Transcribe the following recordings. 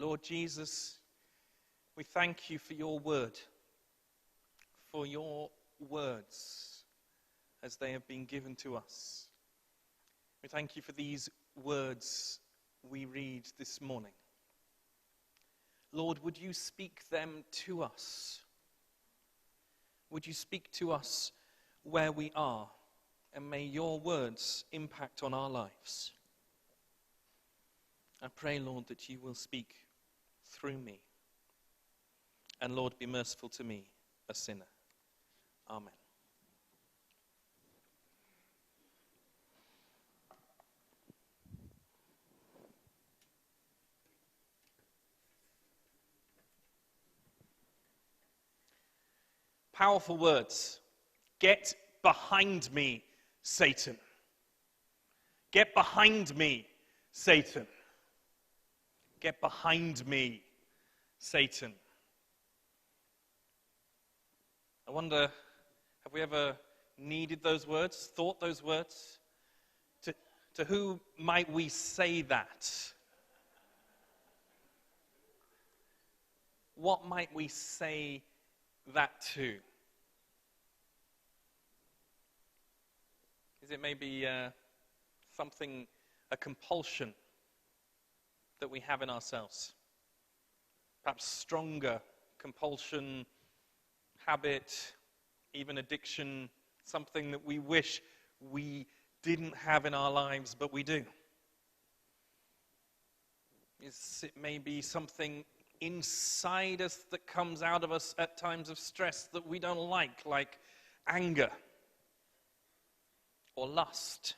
Lord Jesus, we thank you for your word, for your words as they have been given to us. We thank you for these words we read this morning. Lord, would you speak them to us? Would you speak to us where we are? And may your words impact on our lives. I pray, Lord, that you will speak through me. And Lord, be merciful to me, a sinner. Amen. Powerful words. Get behind me, Satan. Get behind me, Satan. Get behind me, Satan. I wonder, have we ever needed those words, thought those words? To who might we say that? What might we say that to? Is it maybe something, a compulsion that we have in ourselves? Perhaps stronger compulsion, habit, even addiction, something that we wish we didn't have in our lives, but we do. It may be something inside us that comes out of us at times of stress that we don't like anger or lust.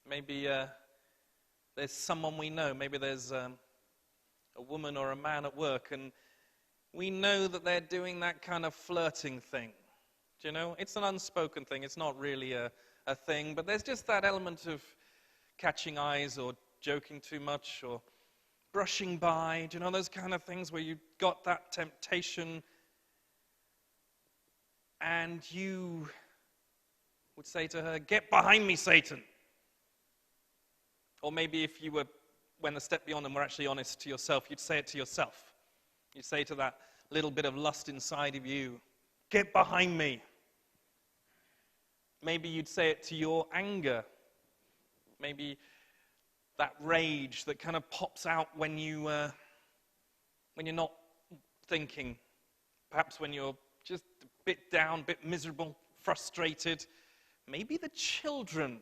Maybe there's someone we know, maybe there's a woman or a man at work, and we know that they're doing that kind of flirting thing. Do you know? It's an unspoken thing, it's not really a thing, but there's just that element of catching eyes or joking too much or brushing by. Do you know those kind of things where you've got that temptation and you would say to her, "Get behind me, Satan." Or maybe if you went a step beyond and were actually honest to yourself, you'd say it to yourself. You'd say to that little bit of lust inside of you, "Get behind me." Maybe you'd say it to your anger. Maybe that rage that kind of pops out when you're not thinking. Perhaps when you're just a bit down, a bit miserable, frustrated. Maybe the children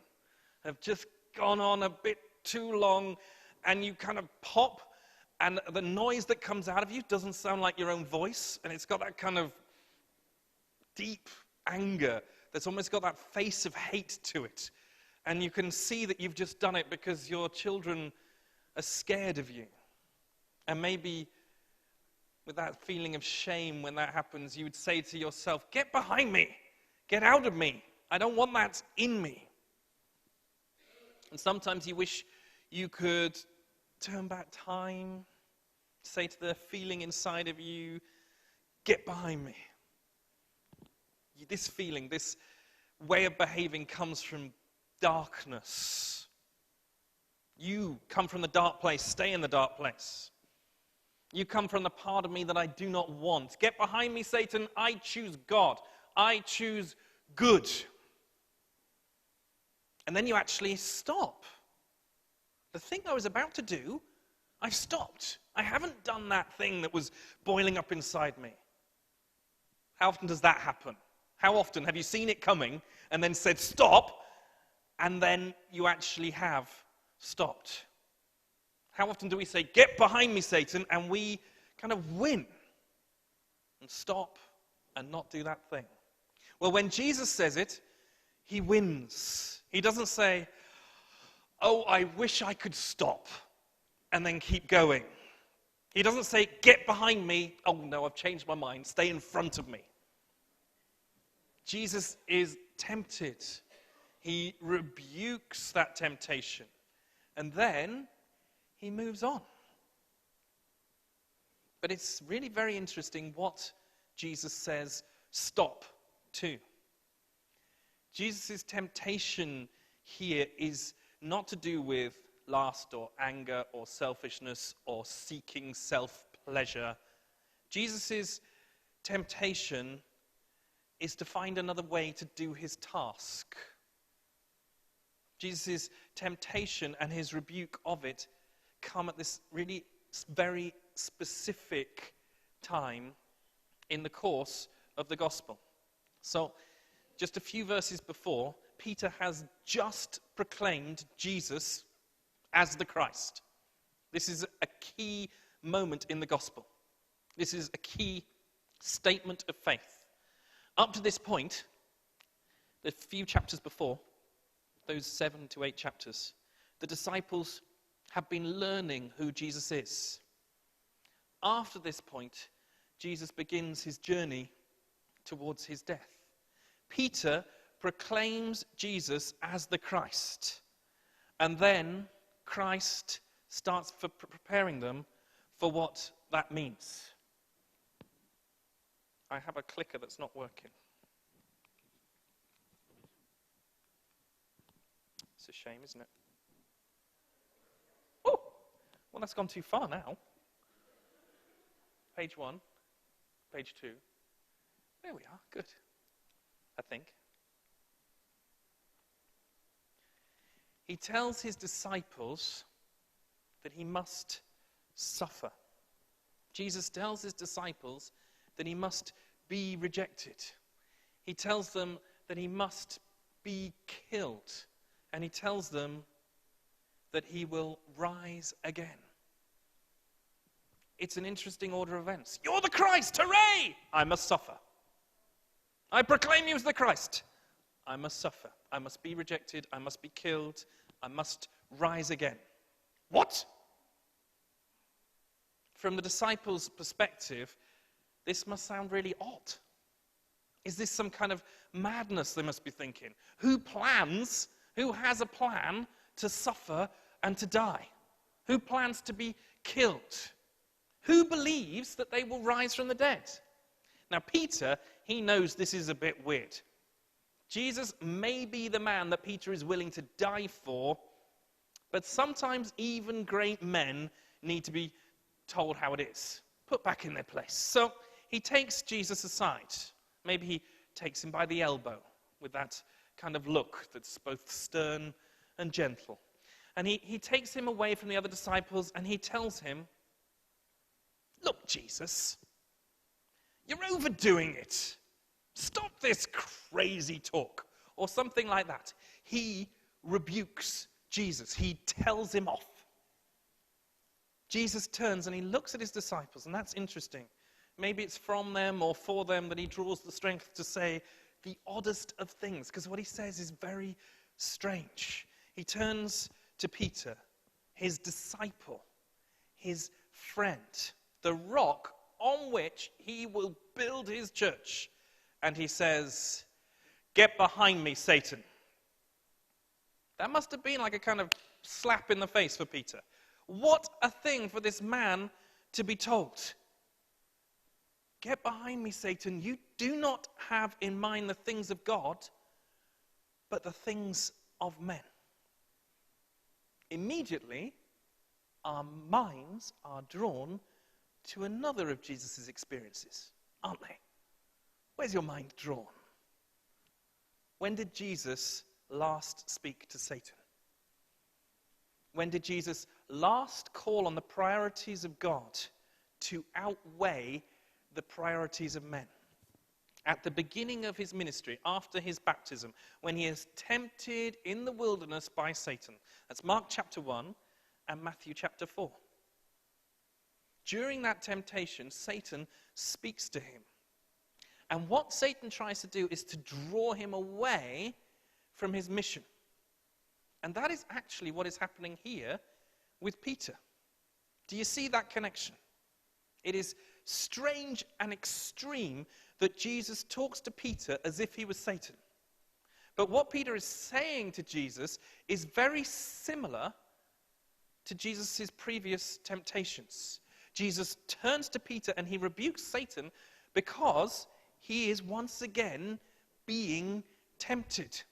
have just gone on a bit too long and you kind of pop and the noise that comes out of you doesn't sound like your own voice, and it's got that kind of deep anger that's almost got that face of hate to it. And you can see that you've just done it because your children are scared of you. And maybe with that feeling of shame when that happens, you would say to yourself, "Get behind me. Get out of me. I don't want that in me." And sometimes you wish you could turn back time, say to the feeling inside of you, "Get behind me." This feeling, this way of behaving comes from darkness. You come from the dark place, stay in the dark place. You come from the part of me that I do not want. Get behind me, Satan. I choose God. I choose good. And then you actually stop. The thing I was about to do, I've stopped. I haven't done that thing that was boiling up inside me. How often does that happen? How often have you seen it coming and then said stop, and then you actually have stopped? How often do we say, "Get behind me, Satan," and we kind of win and stop and not do that thing? Well, when Jesus says it, he wins. He doesn't say, "Oh, I wish I could stop," and then keep going. He doesn't say, "Get behind me. Oh no, I've changed my mind. Stay in front of me." Jesus is tempted. He rebukes that temptation. And then he moves on. But it's really very interesting what Jesus says stop to. Jesus' temptation here is not to do with lust or anger or selfishness or seeking self-pleasure. Jesus' temptation is to find another way to do his task. Jesus' temptation and his rebuke of it come at this really very specific time in the course of the gospel. So, just a few verses before, Peter has just proclaimed Jesus as the Christ. This is a key moment in the gospel. This is a key statement of faith. Up to this point, the few chapters before, those 7 to 8 chapters, the disciples have been learning who Jesus is. After this point, Jesus begins his journey towards his death. Peter proclaims Jesus as the Christ, and then Christ starts preparing them for what that means. I have a clicker that's not working. It's a shame, isn't it? Oh, well, that's gone too far now. Page 1, page 2. There we are, good, I think. He tells his disciples that he must suffer. Jesus tells his disciples that he must be rejected. He tells them that he must be killed. And he tells them that he will rise again. It's an interesting order of events. You're the Christ, hooray! I must suffer. I proclaim you as the Christ. I must suffer. I must be rejected. I must be killed. I must rise again. What? From the disciples' perspective, this must sound really odd. Is this some kind of madness, they must be thinking? Who has a plan to suffer and to die? Who plans to be killed? Who believes that they will rise from the dead? Now, Peter, he knows this is a bit weird. Jesus may be the man that Peter is willing to die for, but sometimes even great men need to be told how it is, put back in their place. So he takes Jesus aside. Maybe he takes him by the elbow with that kind of look that's both stern and gentle. And he takes him away from the other disciples and he tells him, look, Jesus, you're overdoing it. Stop this crazy talk, or something like that. He rebukes Jesus. He tells him off. Jesus turns and he looks at his disciples, and that's interesting. Maybe it's from them or for them that he draws the strength to say the oddest of things, because what he says is very strange. He turns to Peter, his disciple, his friend, the rock on which he will build his church. And he says, "Get behind me, Satan." That must have been like a kind of slap in the face for Peter. What a thing for this man to be told. Get behind me, Satan. You do not have in mind the things of God, but the things of men. Immediately, our minds are drawn to another of Jesus' experiences, aren't they? Where's your mind drawn? When did Jesus last speak to Satan? When did Jesus last call on the priorities of God to outweigh the priorities of men? At the beginning of his ministry, after his baptism, when he is tempted in the wilderness by Satan. That's Mark chapter 1 and Matthew chapter 4. During that temptation, Satan speaks to him. And what Satan tries to do is to draw him away from his mission. And that is actually what is happening here with Peter. Do you see that connection? It is strange and extreme that Jesus talks to Peter as if he was Satan. But what Peter is saying to Jesus is very similar to Jesus' previous temptations. Jesus turns to Peter and he rebukes Satan because he is once again being tempted.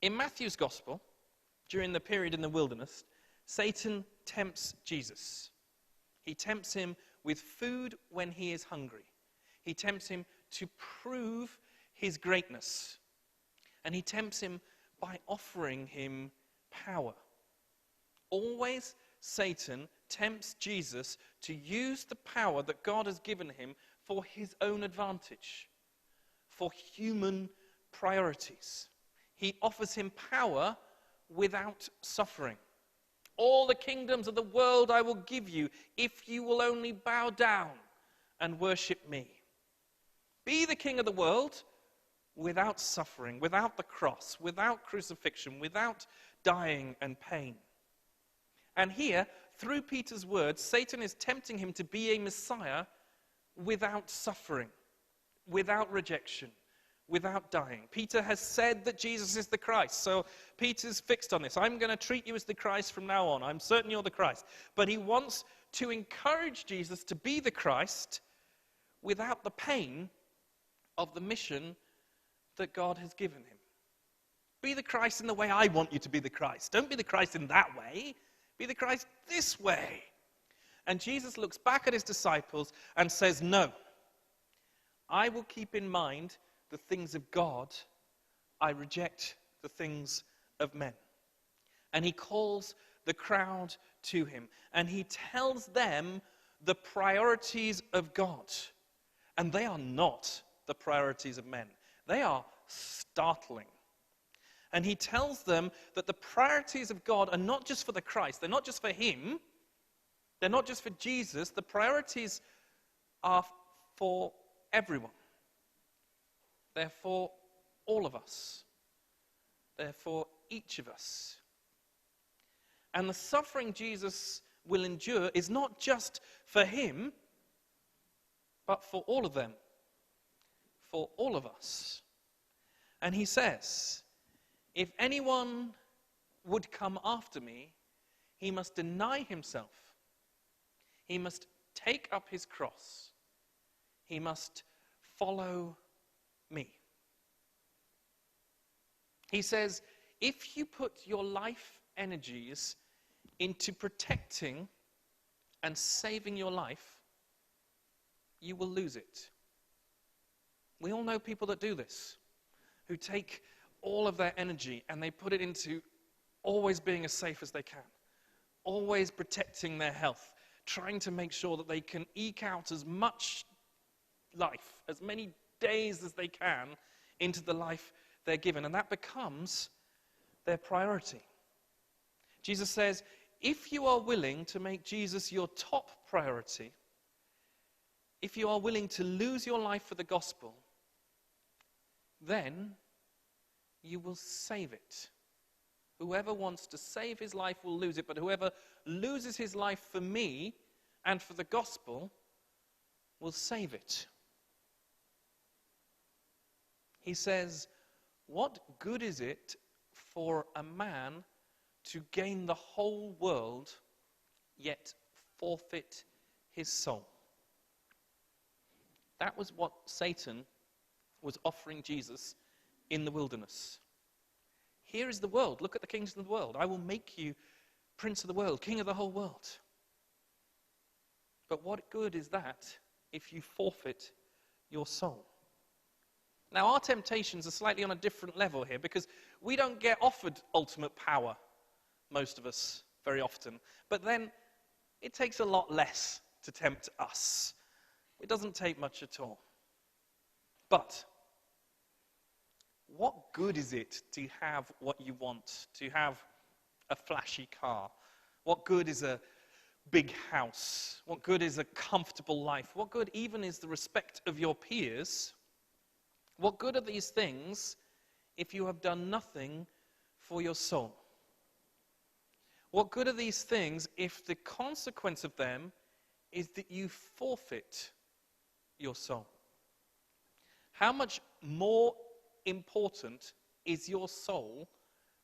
In Matthew's gospel, during the period in the wilderness, Satan tempts Jesus. He tempts him with food when he is hungry. He tempts him to prove his greatness. And he tempts him by offering him power. Always Satan tempts Jesus to use the power that God has given him for his own advantage, for human priorities. He offers him power without suffering. All the kingdoms of the world I will give you if you will only bow down and worship me. Be the king of the world without suffering, without the cross, without crucifixion, without dying and pain. And here, through Peter's words, Satan is tempting him to be a Messiah without suffering, without rejection, without dying. Peter has said that Jesus is the Christ, so Peter's fixed on this. I'm going to treat you as the Christ from now on. I'm certain you're the Christ. But he wants to encourage Jesus to be the Christ without the pain of the mission that God has given him. Be the Christ in the way I want you to be the Christ. Don't be the Christ in that way. Be the Christ this way. And Jesus looks back at his disciples and says, no, I will keep in mind the things of God. I reject the things of men. And he calls the crowd to him. And he tells them the priorities of God. And they are not the priorities of men. They are startling. And he tells them that the priorities of God are not just for the Christ. They're not just for him. They're not just for Jesus. The priorities are for everyone. They're for all of us. They're for each of us. And the suffering Jesus will endure is not just for him, but for all of them. For all of us. And he says, if anyone would come after me, he must deny himself. He must take up his cross. He must follow me. He says, if you put your life energies into protecting and saving your life, you will lose it. We all know people that do this, who take all of their energy and they put it into always being as safe as they can, always protecting their health, trying to make sure that they can eke out as much life, as many days as they can into the life they're given. And that becomes their priority. Jesus says, if you are willing to make Jesus your top priority, if you are willing to lose your life for the gospel, then you will save it. Whoever wants to save his life will lose it, but whoever loses his life for me and for the gospel will save it. He says, what good is it for a man to gain the whole world, yet forfeit his soul? That was what Satan was offering Jesus in the wilderness. Here is the world. Look at the kings of the world. I will make you prince of the world, king of the whole world. But what good is that if you forfeit your soul? Now, our temptations are slightly on a different level here because we don't get offered ultimate power, most of us, very often. But then it takes a lot less to tempt us. It doesn't take much at all. But what good is it to have what you want, to have a flashy car? What good is a big house? What good is a comfortable life? What good even is the respect of your peers? What good are these things if you have done nothing for your soul? What good are these things if the consequence of them is that you forfeit your soul? How much more important is your soul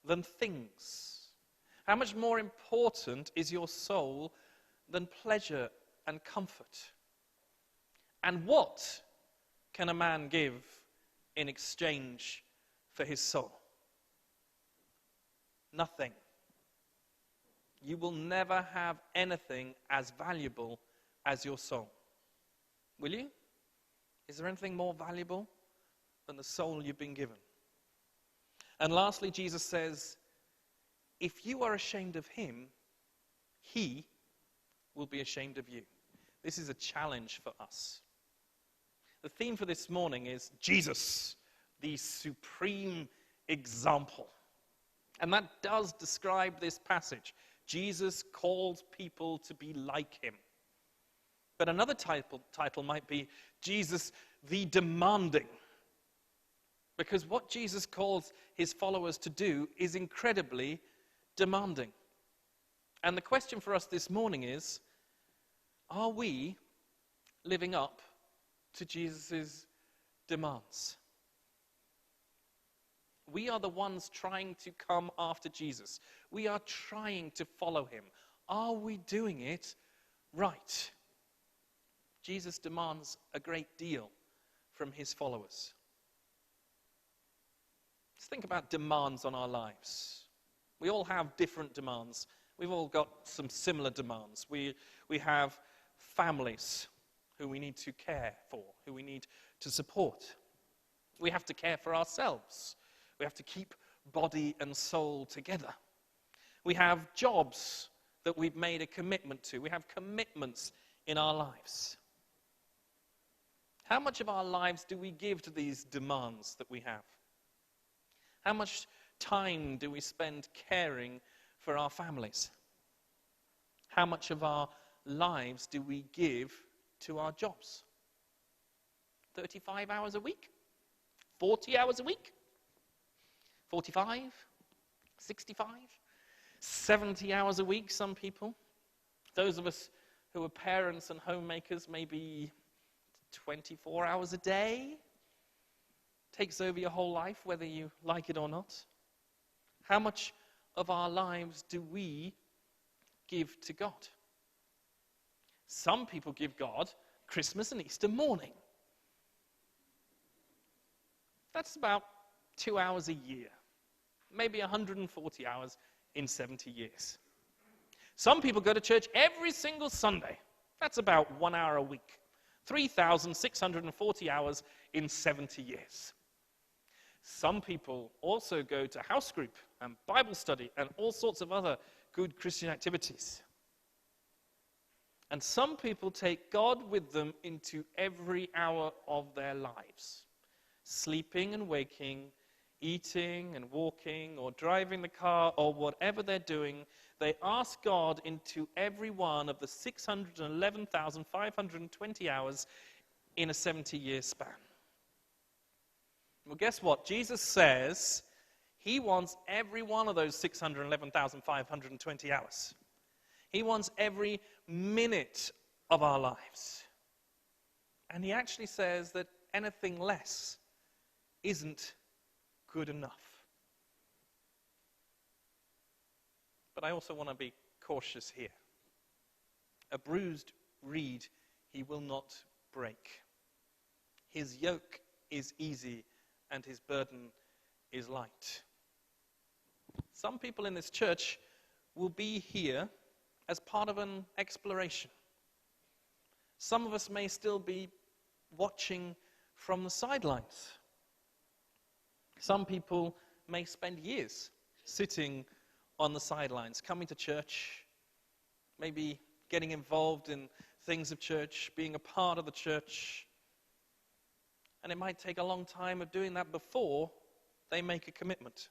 than things? How much more important is your soul than pleasure and comfort? And what can a man give in exchange for his soul? Nothing. you will never have anything as valuable as your soul. Will you? Is there anything more valuable than the soul you've been given? And lastly, Jesus says, if you are ashamed of him, he will be ashamed of you. This is a challenge for us. The theme for this morning is Jesus, the supreme example. And that does describe this passage. Jesus calls people to be like him. But another title might be Jesus, the demanding. Because what Jesus calls his followers to do is incredibly demanding. And the question for us this morning is, are we living up to Jesus' demands? We are the ones trying to come after Jesus. We are trying to follow him. Are we doing it right? Jesus demands a great deal from his followers. Let's think about demands on our lives. We all have different demands. We've all got some similar demands. We have families who we need to care for, who we need to support. We have to care for ourselves. We have to keep body and soul together. We have jobs that we've made a commitment to. We have commitments in our lives. How much of our lives do we give to these demands that we have? How much time do we spend caring for our families? How much of our lives do we give to our jobs? 35 hours a week? 40 hours a week? 45? 65? 70 hours a week, some people. Those of us who are parents and homemakers, maybe 24 hours a day. Takes over your whole life, whether you like it or not. How much of our lives do we give to God? Some people give God Christmas and Easter morning. That's about 2 hours a year. Maybe 140 hours in 70 years. Some people go to church every single Sunday. That's about 1 hour a week. 3,640 hours in 70 years. Some people also go to house group and Bible study and all sorts of other good Christian activities. And some people take God with them into every hour of their lives. Sleeping and waking, eating and walking, or driving the car, or whatever they're doing, they ask God into every one of the 611,520 hours in a 70-year span. Well, guess what? Jesus says he wants every one of those 611,520 hours. He wants every minute of our lives. And he actually says that anything less isn't good enough. But I also want to be cautious here. A bruised reed he will not break. His yoke is easy and his burden is light. Some people in this church will be here as part of an exploration. Some of us may still be watching from the sidelines. Some people may spend years sitting on the sidelines, coming to church, maybe getting involved in things of church, being a part of the church. And it might take a long time of doing that before they make a commitment.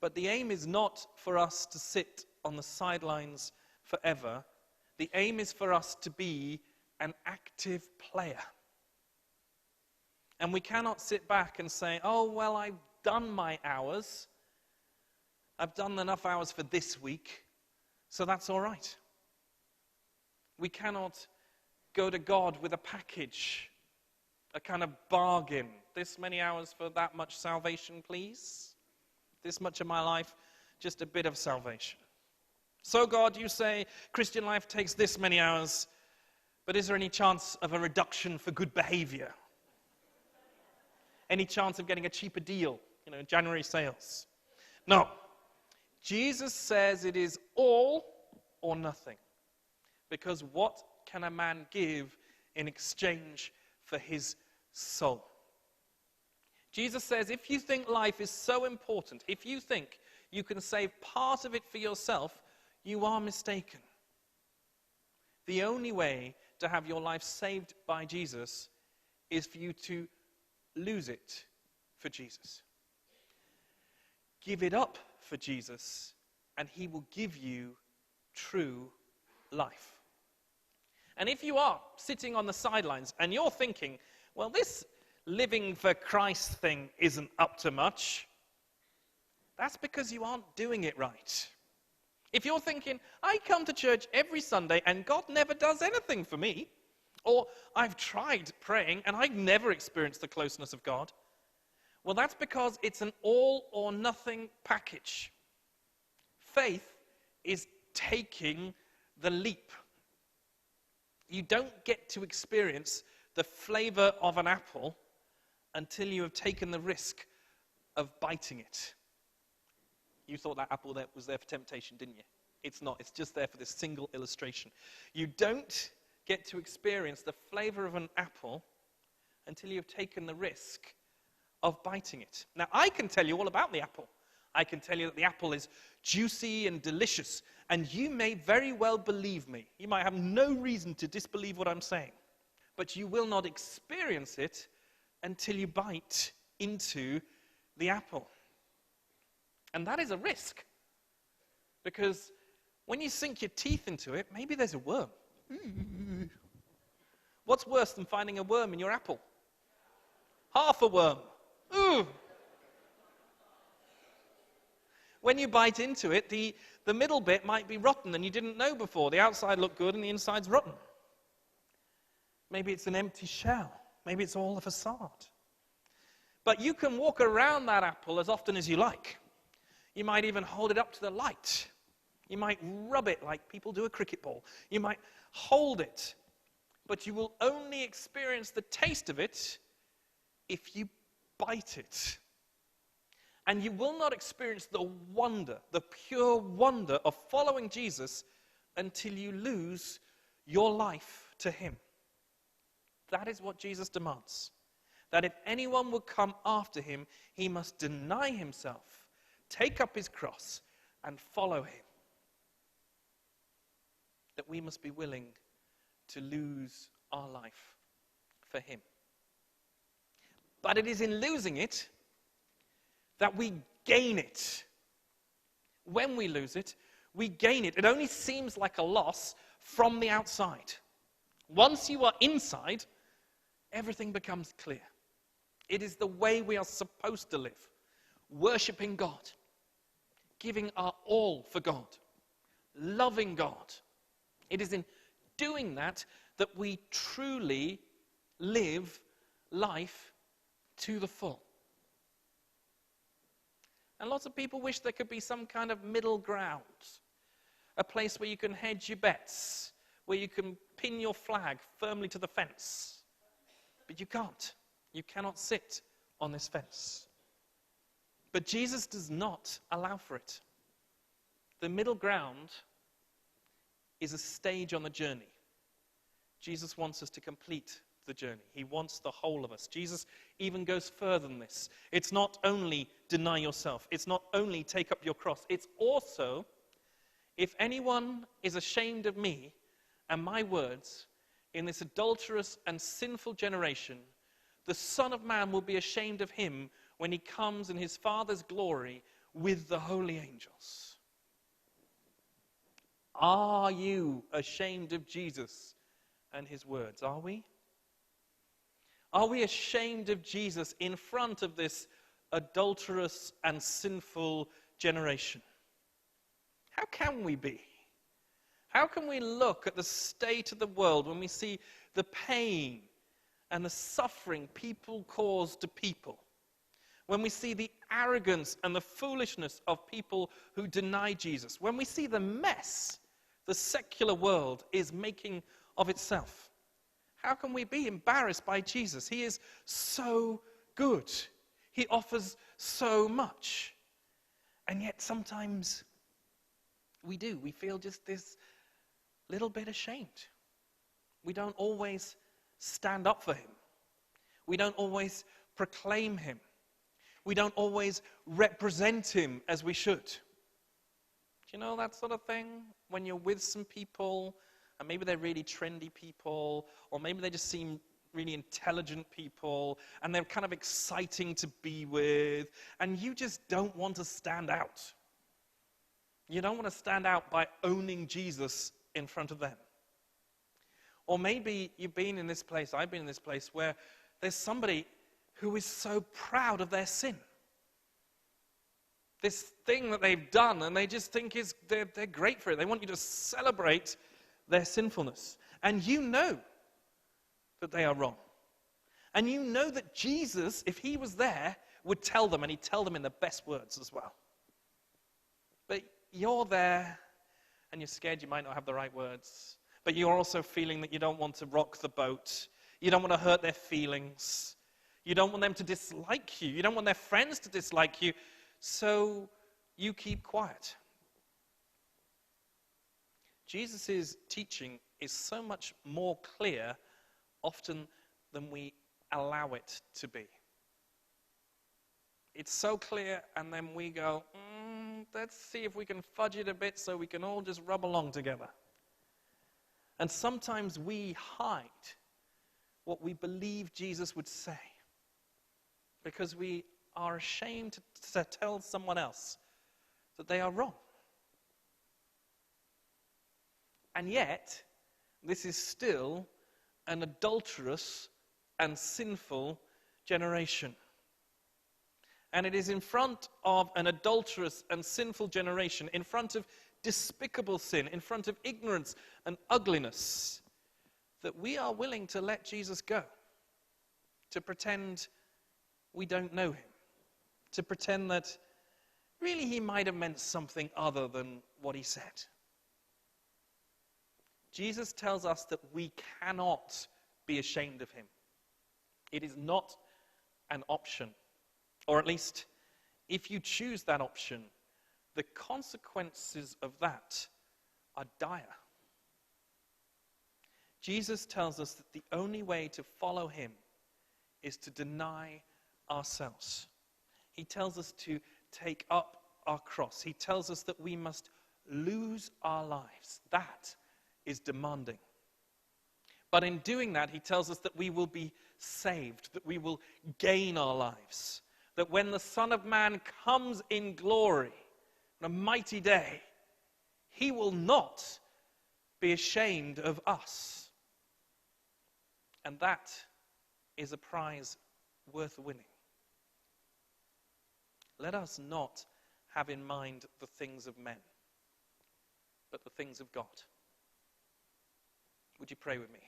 But the aim is not for us to sit on the sidelines forever. The aim is for us to be an active player. And we cannot sit back and say, oh, well, I've done my hours. I've done enough hours for this week, so that's all right. We cannot go to God with a package, a kind of bargain. This many hours for that much salvation, please. This much of my life, just a bit of salvation. So God, you say Christian life takes this many hours, but is there any chance of a reduction for good behavior? Any chance of getting a cheaper deal, January sales? No. Jesus says it is all or nothing. Because what can a man give in exchange for his soul? Jesus says if you think life is so important, if you think you can save part of it for yourself, you are mistaken. The only way to have your life saved by Jesus is for you to lose it for Jesus. Give it up for Jesus, and he will give you true life. And if you are sitting on the sidelines and you're thinking, well, this living for Christ thing isn't up to much, that's because you aren't doing it right. If you're thinking, I come to church every Sunday and God never does anything for me, or I've tried praying and I've never experienced the closeness of God, well, that's because it's an all or nothing package. Faith is taking the leap. You don't get to experience the flavor of an apple until you have taken the risk of biting it. You thought that apple was there for temptation, didn't you? It's not. It's just there for this single illustration. You don't get to experience the flavor of an apple until you've taken the risk of biting it. Now, I can tell you all about the apple. I can tell you that the apple is juicy and delicious, and you may very well believe me. You might have no reason to disbelieve what I'm saying, but you will not experience it until you bite into the apple. And that is a risk, because when you sink your teeth into it, maybe there's a worm. What's worse than finding a worm in your apple? Half a worm. Ooh. When you bite into it, the middle bit might be rotten and you didn't know before. The outside looked good and the inside's rotten. Maybe it's an empty shell. Maybe it's all a facade. But you can walk around that apple as often as you like. You might even hold it up to the light. You might rub it like people do a cricket ball. You might hold it. But you will only experience the taste of it if you bite it. And you will not experience the wonder, the pure wonder of following Jesus until you lose your life to him. That is what Jesus demands. That if anyone will come after him, he must deny himself, take up his cross, and follow him. That we must be willing to lose our life for him. But it is in losing it that we gain it. When we lose it, we gain it. It only seems like a loss from the outside. Once you are inside, everything becomes clear. It is the way we are supposed to live. Worshipping God. Giving our all for God. Loving God. It is in doing that that we truly live life to the full. And lots of people wish there could be some kind of middle ground. A place where you can hedge your bets. Where you can pin your flag firmly to the fence. But you can't. You cannot sit on this fence. But Jesus does not allow for it. The middle ground is a stage on the journey. Jesus wants us to complete the journey. He wants the whole of us. Jesus even goes further than this. It's not only deny yourself. It's not only take up your cross. It's also, if anyone is ashamed of me and my words in this adulterous and sinful generation, the Son of Man will be ashamed of him when he comes in his Father's glory with the holy angels. Are you ashamed of Jesus and his words? Are we? Are we ashamed of Jesus in front of this adulterous and sinful generation? How can we be? How can we look at the state of the world when we see the pain and the suffering people cause to people? When we see the arrogance and the foolishness of people who deny Jesus? When we see the mess the secular world is making of itself? How can we be embarrassed by Jesus? He is so good. He offers so much. And yet sometimes we do. We feel just this little bit ashamed. We don't always stand up for him. We don't always proclaim him. We don't always represent him as we should. Do you know that sort of thing? When you're with some people, and maybe they're really trendy people, or maybe they just seem really intelligent people, and they're kind of exciting to be with, and you just don't want to stand out. You don't want to stand out by owning Jesus in front of them. Or maybe you've been in this place, I've been in this place, where there's somebody who is so proud of their sin. This thing that they've done, and they just think they're great for it. They want you to celebrate their sinfulness. And you know that they are wrong. And you know that Jesus, if he was there, would tell them, and he'd tell them in the best words as well. But you're there, and you're scared you might not have the right words. But you're also feeling that you don't want to rock the boat. You don't want to hurt their feelings. You don't want them to dislike you. You don't want their friends to dislike you. So you keep quiet. Jesus' teaching is so much more clear often than we allow it to be. It's so clear, and then we go, let's see if we can fudge it a bit so we can all just rub along together. And sometimes we hide what we believe Jesus would say because we are ashamed to tell someone else that they are wrong. And yet, this is still an adulterous and sinful generation. And it is in front of an adulterous and sinful generation, in front of despicable sin, in front of ignorance and ugliness, that we are willing to let Jesus go, to pretend we don't know him, to pretend that really he might have meant something other than what he said. Jesus tells us that we cannot be ashamed of him. It is not an option. Or at least, if you choose that option, the consequences of that are dire. Jesus tells us that the only way to follow him is to deny ourselves. He tells us to take up our cross. He tells us that we must lose our lives. That is demanding. But in doing that, he tells us that we will be saved, that we will gain our lives, that when the Son of Man comes in glory on a mighty day, he will not be ashamed of us. And that is a prize worth winning. Let us not have in mind the things of men, but the things of God. Would you pray with me?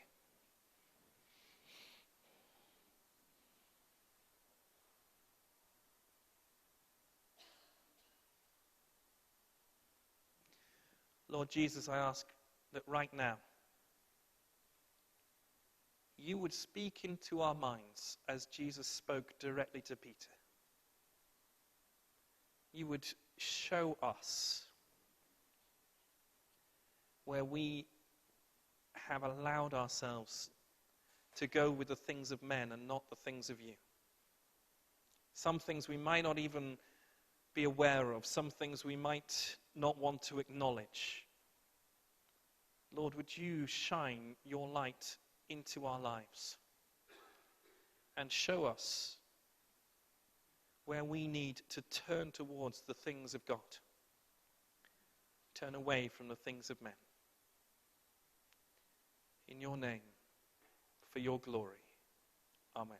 Lord Jesus, I ask that right now you would speak into our minds as Jesus spoke directly to Peter. You would show us where we have allowed ourselves to go with the things of men and not the things of you. Some things we might not even be aware of, some things we might not want to acknowledge. Lord, would you shine your light into our lives and show us where we need to turn towards the things of God, turn away from the things of men. In your name, for your glory. Amen.